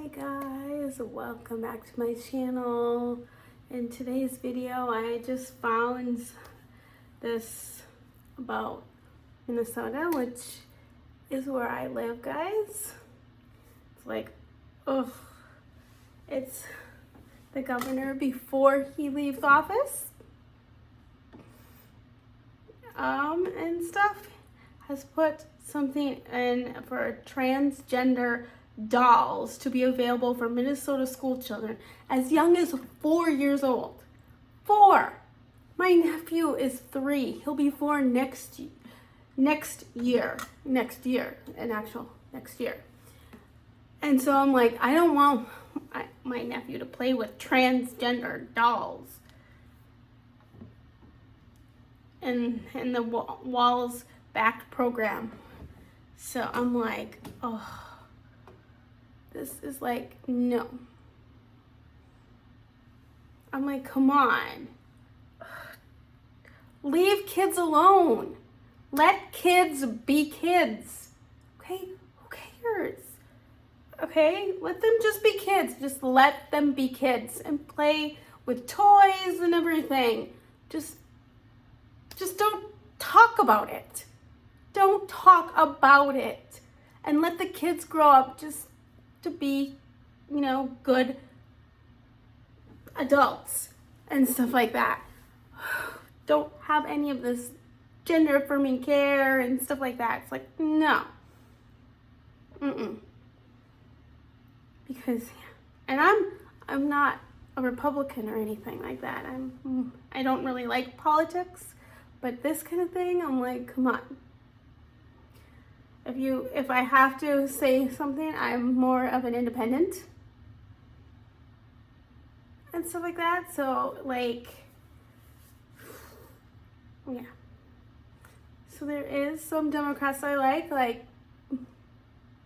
Hi guys, welcome back to my channel. In today's video, I just found this about Minnesota, which is where I live, guys. It's like, ugh, it's the governor before he leaves office, and stuff, has put something in for transgender dolls to be available for Minnesota school children as young as 4 years old. 4! My nephew is 3. He'll be 4 next year. Next year. And so I'm like, I don't want my nephew to play with transgender dolls. And the Walz backed program. So I'm like, oh, this is like, no. I'm like, come on. Leave kids alone. Let kids be kids. Okay? Who cares? Okay? Let them just be kids. Just let them be kids and play with toys and everything. Just don't talk about it. Don't talk about it. And let the kids grow up just to be, good adults and stuff like that. Don't have any of this gender affirming care and stuff like that. It's like, no. Because, and I'm not a Republican or anything like that. I don't really like politics, but this kind of thing, I'm like, come on. If I have to say something, I'm more of an independent and stuff like that. So like, yeah. So there is some Democrats I like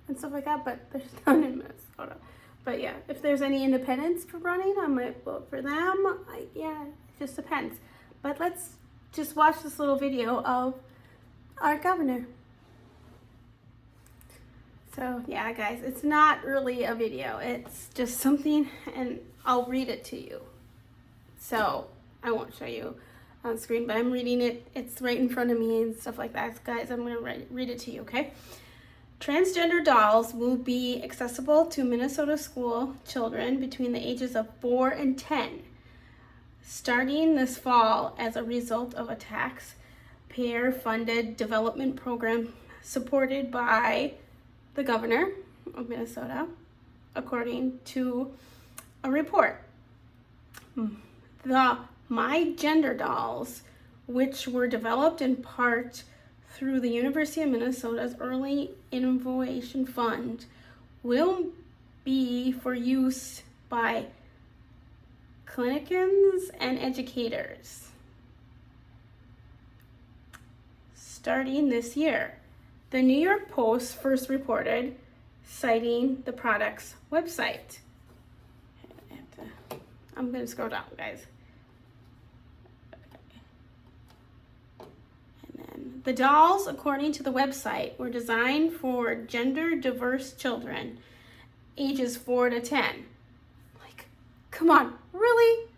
and stuff like that, but there's none in Minnesota. But yeah, if there's any independents for running, I might vote for them. Yeah, it just depends. But let's just watch this little video of our governor. So yeah, guys, it's not really a video. It's just something, and I'll read it to you. So I won't show you on screen, but I'm reading it. It's right in front of me and stuff like that. Guys, I'm going to read it to you, okay? Transgender dolls will be accessible to Minnesota school children between the ages of 4 and 10, starting this fall as a result of a taxpayer-funded development program supported by the governor of Minnesota, according to a report. The My Gender dolls, which were developed in part through the University of Minnesota's Early Innovation Fund, will be for use by clinicians and educators starting this year. The New York Post first reported, citing the product's website. I'm going to scroll down, guys. And then the dolls, according to the website, were designed for gender diverse children, ages 4 to 10. Like, come on, really?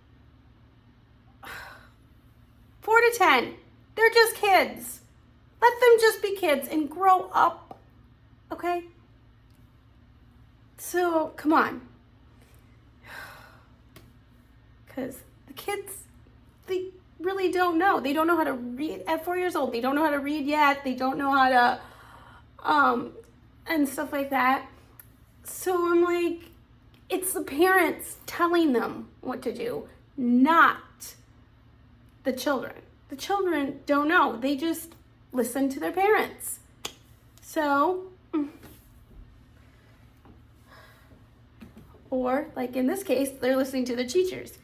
4 to 10. They're just kids. Let them just be kids and grow up, okay? So, come on. Because the kids, they really don't know. They don't know how to read at 4 years old. They don't know how to read yet. They don't know how to, and stuff like that. So I'm like, it's the parents telling them what to do, not the children. The children don't know. They just listen to their parents. So, or like in this case, they're listening to the teachers.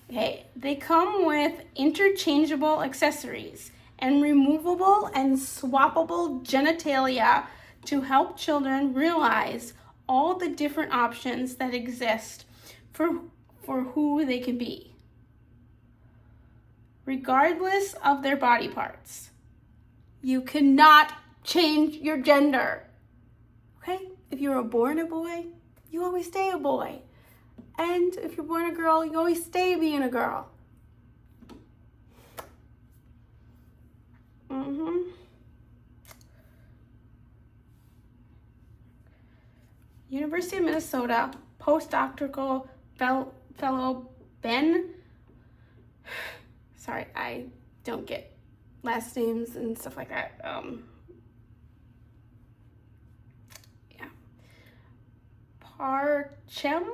Okay, they come with interchangeable accessories and removable and swappable genitalia to help children realize all the different options that exist for who they can be, regardless of their body parts. You cannot change your gender. Okay? If you were born a boy, you always stay a boy. And if you're born a girl, you always stay being a girl. University of Minnesota postdoctoral fellow Ben, sorry, I don't get last names and stuff like that. Parchem,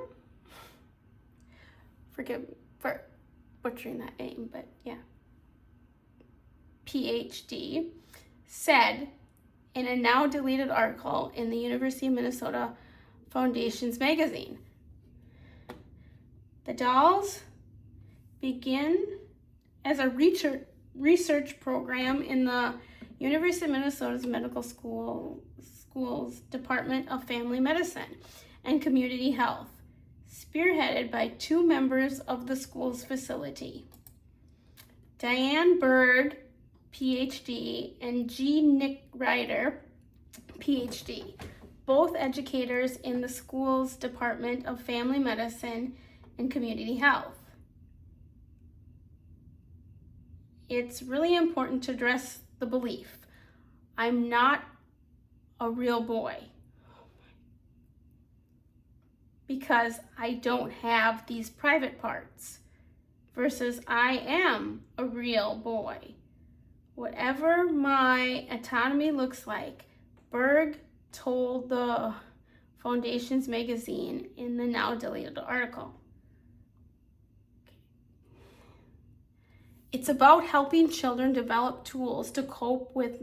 forgive me for butchering that name, but yeah, PhD, said in a now deleted article in the University of Minnesota Foundation's magazine. The dolls begin as a research program in the University of Minnesota's Medical School's Department of Family Medicine and Community Health, spearheaded by 2 members of the school's facility. Diane Berg, PhD, and G. Nick Ryder, PhD, both educators in the school's Department of Family Medicine and Community Health. It's really important to address the belief, I'm not a real boy, because I don't have these private parts, versus I am a real boy. Whatever my autonomy looks like, Berg told the Foundation's magazine in the now deleted article. It's about helping children develop tools to cope with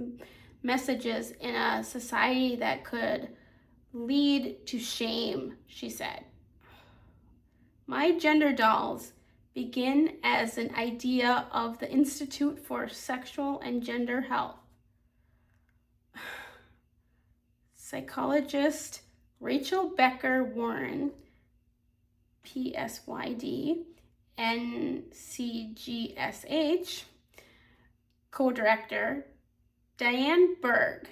messages in a society that could lead to shame, she said. My gender dolls begin as an idea of the Institute for Sexual and Gender Health. Psychologist Rachel Becker Warren, PSYD, NCGSH, co-director Diane Berg,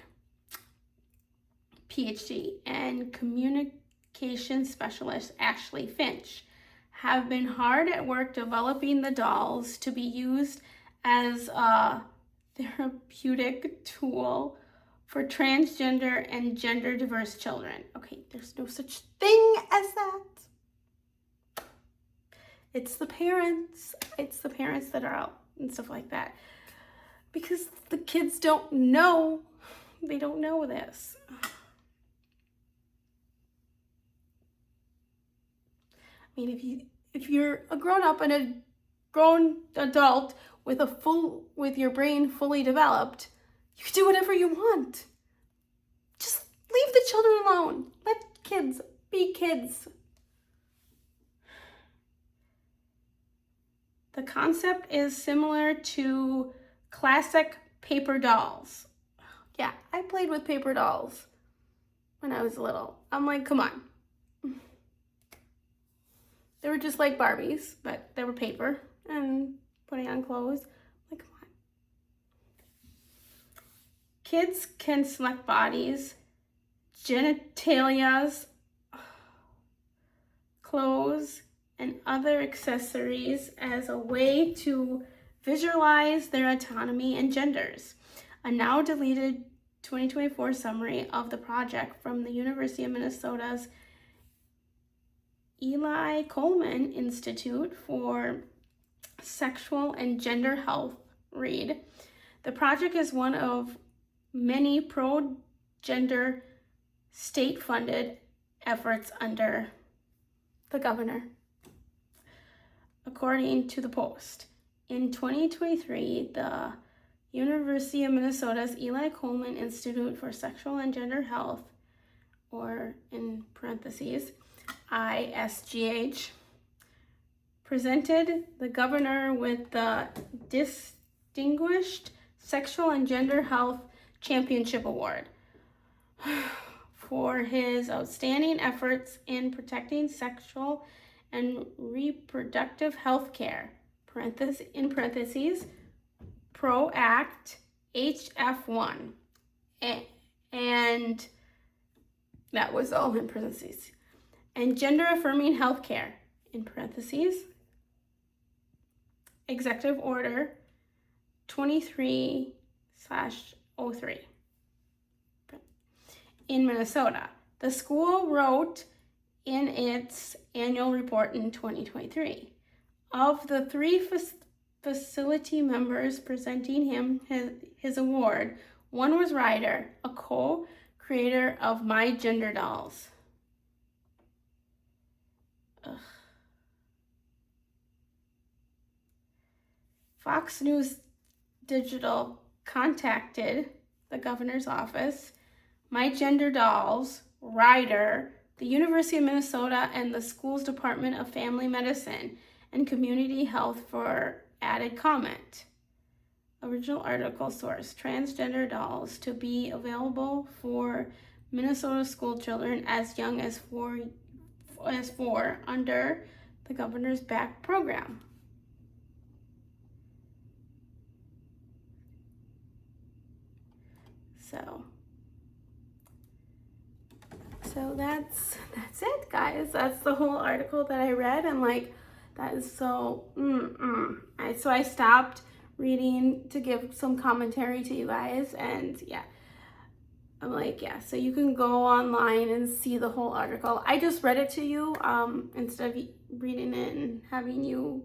PhD, and communication specialist Ashley Finch have been hard at work developing the dolls to be used as a therapeutic tool for transgender and gender diverse children. Okay, there's no such thing as that. It's the parents that are out and stuff like that. Because the kids don't know, they don't know this. I mean, if you're a grown up and a grown adult with your brain fully developed, you can do whatever you want. Just leave the children alone. Let kids be kids. The concept is similar to classic paper dolls. Yeah, I played with paper dolls when I was little. I'm like, come on. They were just like Barbies, but they were paper and putting on clothes. Like, come on. Kids can select bodies, genitalias, clothes, and other accessories as a way to visualize their autonomy and genders. A now deleted 2024 summary of the project from the University of Minnesota's Eli Coleman Institute for Sexual and Gender Health read, the project is one of many pro-gender state-funded efforts under the governor. According to the Post, in 2023, the University of Minnesota's Eli Coleman Institute for Sexual and Gender Health, or in parentheses, ISGH, presented the governor with the Distinguished Sexual and Gender Health Championship Award for his outstanding efforts in protecting sexual and reproductive health care, in parentheses, PRO-ACT HF1. And that was all in parentheses. and gender affirming healthcare, in parentheses, Executive Order 23/03 in Minnesota. The school wrote in its annual report in 2023. Of the 3 facility members presenting him his award, one was Ryder, a co-creator of My Gender Dolls. Ugh. Fox News Digital contacted the governor's office, My Gender Dolls, Ryder, the University of Minnesota, and the school's Department of Family Medicine and Community Health for added comment. Original article source, transgender dolls to be available for Minnesota school children as young as four under the governor's back program. So that's it, guys. That's the whole article that I read. I'm like, that is so so I stopped reading to give some commentary to you guys, and yeah, I'm like, yeah, so you can go online and see the whole article. I just read it to you instead of reading it and having you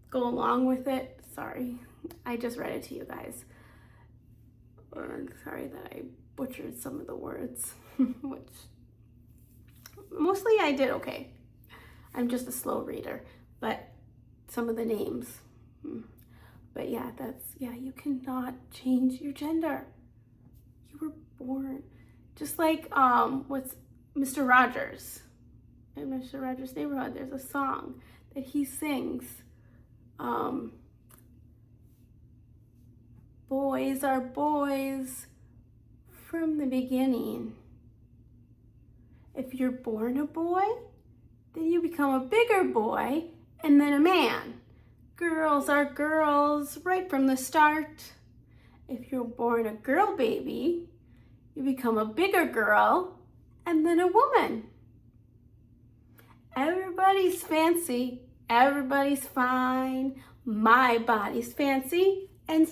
go along with it. Sorry, I just read it to you guys. Sorry that I butchered some of the words, which mostly I did okay. I'm just a slow reader, but some of the names. But yeah, you cannot change your gender. You were born. Just like with Mr. Rogers. In Mr. Rogers' Neighborhood, there's a song that he sings. Boys are boys from the beginning. If you're born a boy, then you become a bigger boy and then a man. Girls are girls right from the start. If you're born a girl baby, you become a bigger girl and then a woman. Everybody's fancy, everybody's fine. My body's fancy, and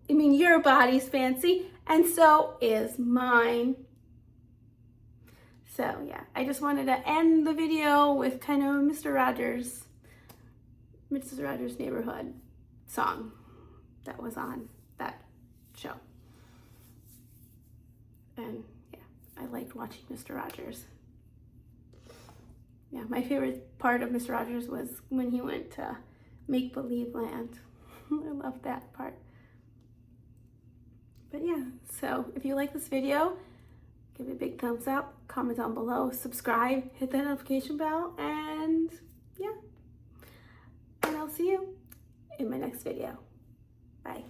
your body's fancy, and so is mine. So yeah, I just wanted to end the video with kind of Mrs. Rogers' Neighborhood song that was on that show. And yeah, I liked watching Mr. Rogers. Yeah, my favorite part of Mr. Rogers was when he went to Make Believe Land. I love that part. But yeah, so if you like this video, give it a big thumbs up, comment down below, subscribe, hit that notification bell, and yeah. And I'll see you in my next video. Bye.